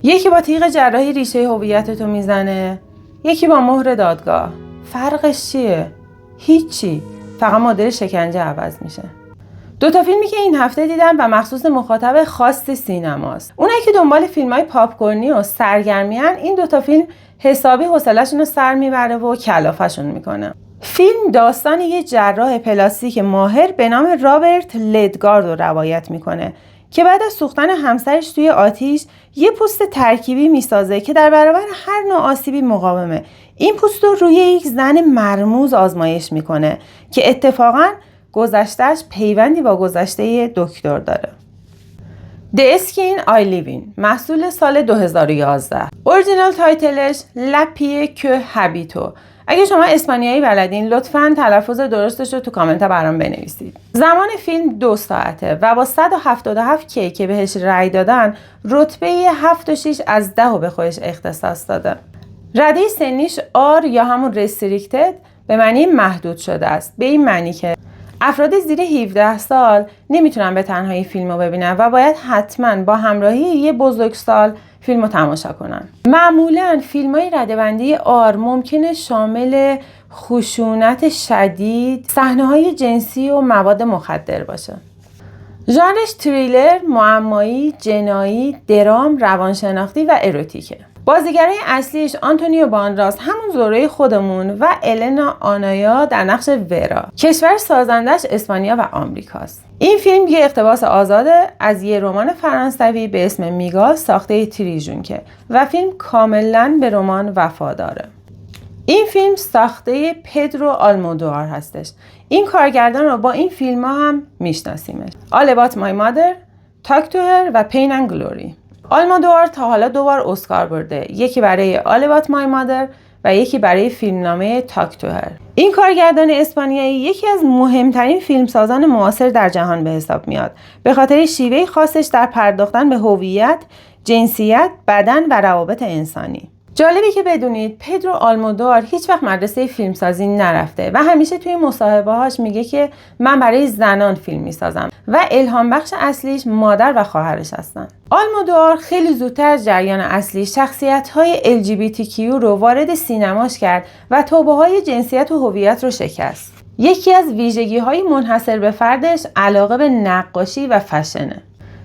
یکی با تیغ جراحی ریشه هویتتو میزنه، یکی با مهر دادگاه. فرقش چیه؟ هیچی، فقط مدل شکنجه عوض میشه. دوتا فیلمی که این هفته دیدم و مخصوص مخاطب خاص سینماست. اونایی که دنبال فیلمای پاپکورنی و سرگرمیان، این دوتا فیلم حسابی حوصله‌شون رو سر میبره و کلافه‌شون میکنه. فیلم داستان یه جراح پلاستیک ماهر به نام رابرت لدگارد رو روایت میکنه که بعد از سوختن همسرش توی آتیش یه پوست ترکیبی میسازه که در برابر هر نوع آسیبی مقاومه. این پوست رو روی یک زن مرموز آزمایش میکنه که اتفاقاً گذشتهش پیوندی با گذشته دکتر داره. The Skin I Live In، محصول سال 2011. اورجینال تایتلش La Piel que Habito. اگه شما اسپانیایی بلدین لطفاً تلفظ درستش رو تو کامنت برام بنویسید. زمان فیلم 2 ساعته و با 177 کی که بهش رای دادن رتبه 7.6 از 10 به خودش اختصاص داده. رده سنیش R یا همون restricted به معنی محدود شده است، به این معنی که افراد زیر 17 سال نمیتونن به تنهایی فیلمو ببینن و باید حتما با همراهی یه بزرگسال فیلمو تماشا کنن. معمولا فیلمای رده‌بندی آر ممکنه شامل خشونت شدید، صحنه‌های جنسی و مواد مخدر باشه. ژانرش تریلر، معمایی، جنایی، درام، روانشناختی و اروتیکه. بازیگرای اصلیش آنتونیو باندراس همون زوره خودمون و النا آنایا در نقش ورا. کشور سازندش اسپانیا و آمریکاست. این فیلم یه اقتباس آزاده از یه رمان فرانسوی به اسم میگال ساخته تریژونکه و فیلم کاملا به رمان وفاداره. این فیلم ساخته پدرو آلمودوار هستش. این کارگردان رو با این فیلم ها هم میشناسیمش. All About My Mother، Talk to Her و Pain and Glory. آلمودوار تا حالا 2 بار اسکار برده، یکی برای All About My Mother و یکی برای فیلمنامه Talk to Her. این کارگردان اسپانیایی یکی از مهمترین فیلمسازان معاصر در جهان به حساب میاد، به خاطر شیوه خاصش در پرداختن به هویت، جنسیت، بدن و روابط انسانی. جالبی که بدونید پدرو آلمودوار هیچ وقت مدرسه فیلمسازی نرفته و همیشه توی مصاحبه‌هاش میگه که من برای زنان فیلم میسازم و الهام بخش اصلیش مادر و خواهرش هستن. آلمودوار خیلی زودتر از جریان اصلی شخصیت‌های LGBTQ رو وارد سینماش کرد و تابوهای جنسیت و هویت رو شکست. یکی از ویژگی‌های منحصر به فردش علاقه به نقاشی و فشنه.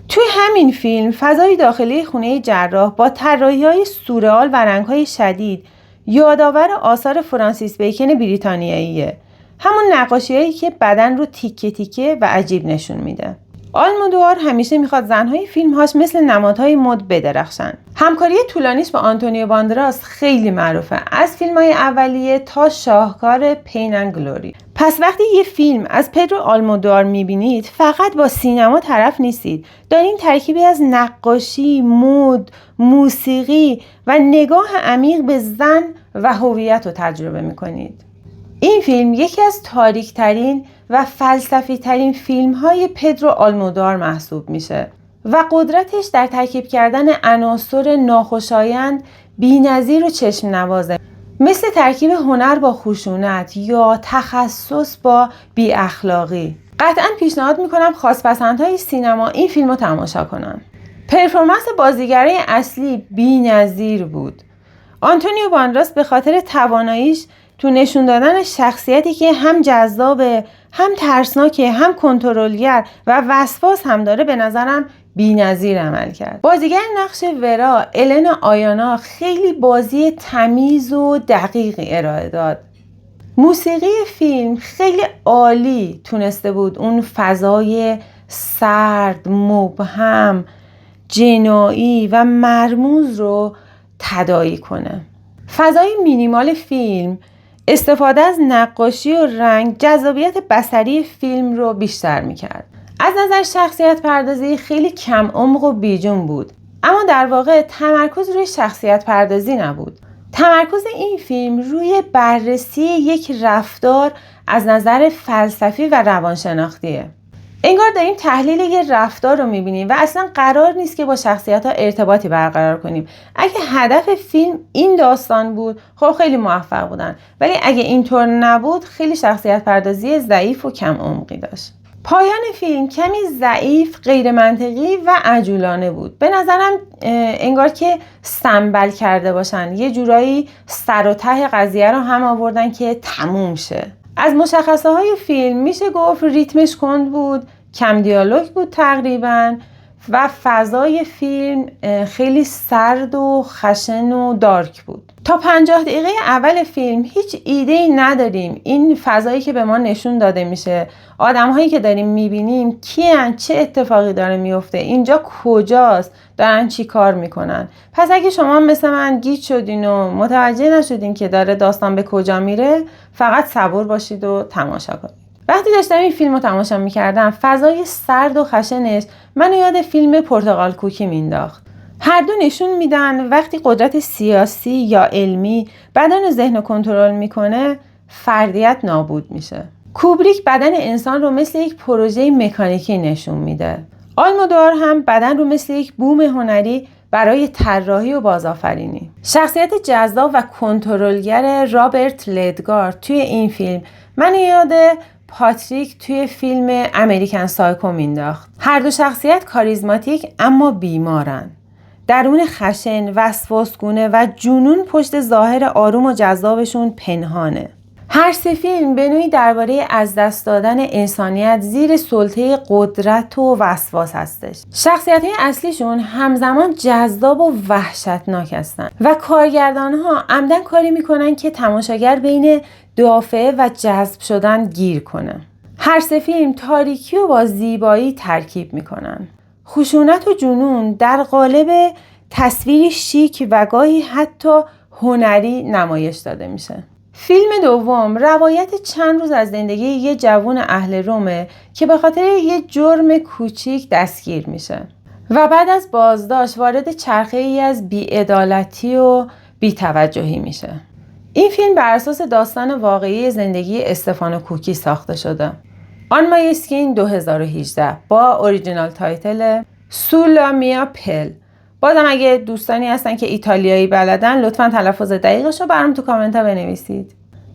توی همین فیلم فضای داخلی خونه جراح با طراحی‌های سورئال و رنگ‌های شدید یادآور آثار فرانسیس بیکن بریتانیاییه. همون نقاشی‌هایی که بدن رو تیکه تیکه و عجیب نشون میده. آلمودوار همیشه میخواد زنهای فیلمهاش مثل نمادهای مد بدرخشن. همکاری طولانیش با آنتونیو باندراس خیلی معروفه، از فیلم‌های اولیه تا شاهکار پین اند گلوری. پس وقتی یه فیلم از پدرو آلمودوار میبینید فقط با سینما طرف نیستید، دارین ترکیبی از نقاشی، مد، موسیقی و نگاه عمیق به زن و هویت رو تجربه میکنید. این فیلم یکی از تاریک‌ترین و فلسفی‌ترین فیلم‌های پدرو آلمودوار محسوب میشه و قدرتش در ترکیب کردن عناصر ناخوشایند بی‌نظیر و چشم نوازه، مثل ترکیب هنر با خشونت یا تخصص با بی اخلاقی. قطعاً پیشنهاد میکنم خاص‌پسندهای سینما این فیلم رو تماشا کنن. پرفورمنس بازیگرای اصلی بی‌نظیر بود. آنتونیو باندراس به خاطر تواناییش تو نشون دادن شخصیتی که هم جذابه، هم ترسناکه، هم کنترلگر و وسواس هم داره به نظرم بی‌نظیر عمل کرد. بازیگر نقش ورا، النا آیانا، خیلی بازی تمیز و دقیقی ارائه داد. موسیقی فیلم خیلی عالی تونسته بود اون فضای سرد، مبهم، جنایی و مرموز رو تداعی کنه. فضای مینیمال فیلم، استفاده از نقاشی و رنگ جذابیت بصری فیلم رو بیشتر میکرد. از نظر شخصیت پردازی خیلی کم عمق و بیجون بود، اما در واقع تمرکز روی شخصیت پردازی نبود. تمرکز این فیلم روی بررسی یک رفتار از نظر فلسفی و روانشناختیه. انگار داریم تحلیل یه رفتار رو میبینیم و اصلا قرار نیست که با شخصیت ها ارتباطی برقرار کنیم. اگه هدف فیلم این داستان بود خب خیلی موفق بودن، ولی اگه اینطور نبود خیلی شخصیت پردازی ضعیف و کم عمقی داشت. پایان فیلم کمی ضعیف، غیر منطقی و عجولانه بود. به نظرم انگار که سنبل کرده باشن، یه جورایی سر و ته قضیه رو هم آوردن که تموم شه. از مشخصه های فیلم میشه گفت ریتمش کند بود، کم دیالوگ بود تقریباً و فضای فیلم خیلی سرد و خشن و دارک بود. تا 50 دقیقه اول فیلم هیچ ایده‌ای نداریم این فضایی که به ما نشون داده میشه، آدم‌هایی که داریم میبینیم کیان، چه اتفاقی داره میفته، اینجا کجاست، دارن چی کار میکنن. پس اگه شما مثل من گیج شدین و متوجه نشدین که داره داستان به کجا میره، فقط صبور باشید و تماشا کنید. وقتی داشتم این فیلم رو تماشا میکردم، فضای سرد و خشنش منو یاد فیلم پرتغال کوکی مینداخت. هر دو نشون میدن وقتی قدرت سیاسی یا علمی بدن و ذهن رو کنترل میکنه، فردیت نابود میشه. کوبریک بدن انسان رو مثل یک پروژه مکانیکی نشون میده. آلمودوار هم بدن رو مثل یک بوم هنری برای طراحی و بازآفرینی. شخصیت جذاب و کنترلگر رابرت لدگار توی این فیلم من یاد پاتریک توی فیلم امریکن سایکو مینداخت. هر دو شخصیت کاریزماتیک اما بیمارن. درون خشن، وسواسگونه و جنون پشت ظاهر آروم و جذابشون پنهانه. هر سه فیلم به نوعی درباره از دست دادن انسانیت زیر سلطه قدرت و وسواس هستش. شخصیت‌های اصلیشون همزمان جذاب و وحشتناک هستن و کارگردان‌ها عمدن کاری میکنن که تماشاگر بین دافعه و جذب شدن گیر کنه. هر سه فیلم تاریکی و با زیبایی ترکیب میکنن. خشونت و جنون در قالب تصویری شیک و گاهی حتی هنری نمایش داده میشه. فیلم دوم روایت چند روز از زندگی یه جوان اهل رومه که به خاطر یه جرم کوچیک دستگیر میشه و بعد از بازداشت وارد چرخه‌ای از بی‌عدالتی و بی‌توجهی میشه. این فیلم بر اساس داستان واقعی زندگی استفانو کوکی ساخته شده. آن مای اسکین 2018 با اوریجینال تایتل سولا میا پل. بازم اگه دوستانی هستن که ایتالیایی بلدن لطفاً تلفظ دقیقش رو برام تو کامنت ها بنویسید.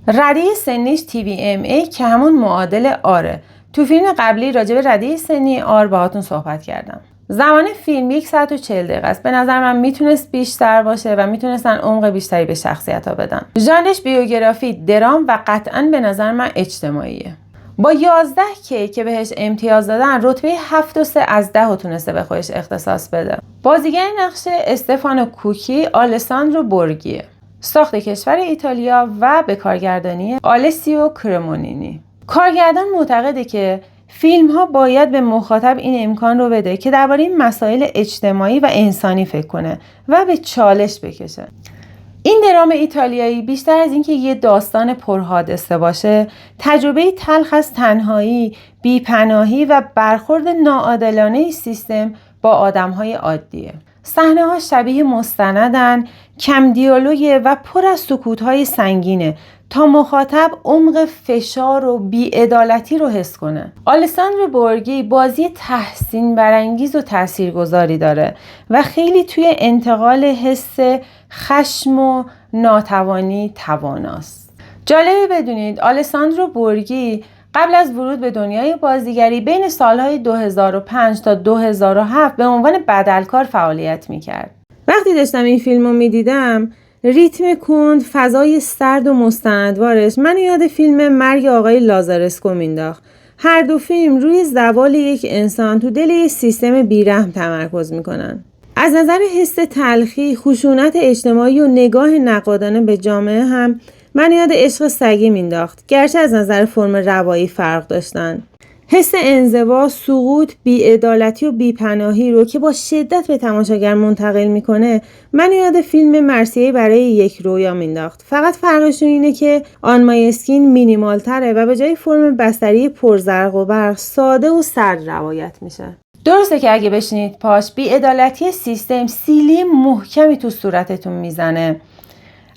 رده سنیش TVMA که همون معادل آره. تو فیلم قبلی راجع به رده سنی آر باهاتون صحبت کردم. زمان فیلم 1 ساعت و 40 دقیقه است. به نظر من میتونست بیشتر باشه و میتونستن عمق بیشتری به شخصیت ها بدن. ژانرش بیوگرافی، درام و قطعاً به نظر من اجتماعیه. با 11 که بهش امتیاز دادن رتبه 7.3 از 10 تونسته به خودش اختصاص بده. بازیگر نقش استفانو کوکی آلساندرو بورگیه. ساخت کشور ایتالیا و به کارگردانی آلسیو کرمونینی. کارگردان معتقده که فیلم ها باید به مخاطب این امکان رو بده که درباره این مسائل اجتماعی و انسانی فکر کنه و به چالش بکشه. این درام ایتالیایی بیشتر از اینکه یه داستان پرحادثه باشه، تجربه تلخ از تنهایی، بیپناهی و برخورد ناعادلانه سیستم با آدم‌های عادیه. صحنه‌ها شبیه مستندن، کم دیالوگه و پر از سکوت‌های سنگینه تا مخاطب عمق فشار و بی‌عدالتی رو حس کنه. آلساندرو بورگی بازی تحسین برانگیز و تاثیرگذاری داره و خیلی توی انتقال حس خشم و ناتوانی تواناست. جالبه بدونید آلساندرو بورگی قبل از ورود به دنیای بازیگری بین سالهای 2005 تا 2007 به عنوان بدلکار فعالیت میکرد. وقتی داشتم این فیلمو میدیدم، ریتم کند، فضای سرد و مستندوارش من یاد فیلم مرگ آقای لازارسکو مینداخت. هر دو فیلم روی زوال یک انسان تو دل یک سیستم بیرحم تمرکز میکنن. از نظر حس تلخی، خشونت اجتماعی و نگاه نقادانه به جامعه هم من یاد عشق سگی مینداخت، گرچه از نظر فرم روایی فرق داشتن. حس انزوا، سقوط، بی‌عدالتی و بی‌پناهی رو که با شدت به تماشاگر منتقل میکنه من یاد فیلم مرثیه برای یک رویا مینداخت. فقط فرقشون اینه که آن مای اسکین مینیمال تره و به جای فرم بصری پرزرق و برق ساده و سرد روایت میشه. درسته که اگه بشینید پاش بی‌عدالتی سیستم سیلی محکمی تو صورتتون میزنه،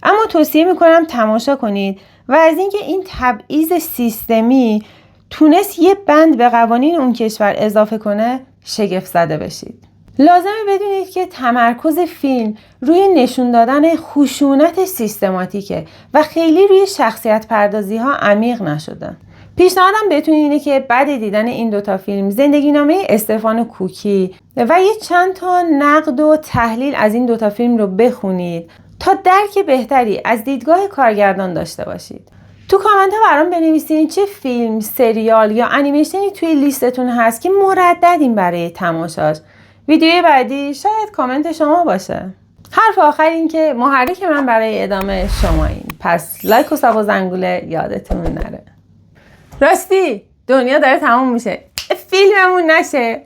اما توصیه میکنم تماشا کنید و از اینکه این تبعیض سیستمی تونست یه بند به قوانین اون کشور اضافه کنه شگفت زده بشید. لازمه بدونید که تمرکز فیلم روی نشون دادن خشونت سیستماتیکه و خیلی روی شخصیت پردازی ها عمیق نشده. پیشنهادم بهتون اینه که بعد دیدن این دوتا فیلم زندگی نامه استفان کوکی و یه چند تا نقد و تحلیل از این دوتا فیلم رو بخونید تا درک بهتری از دیدگاه کارگردان داشته باشید. تو کامنت ها برام بنویسین چه فیلم، سریال یا انیمیشنی توی لیستتون هست که مرددین برای تماشاش. ویدیوی بعدی شاید کامنت شما باشه. حرف آخر این که محرک من برای ادامه شمایین. پس لایک و ساب و زنگوله یادتون نره. راستی دنیا داره تموم میشه، فیلممون نشه.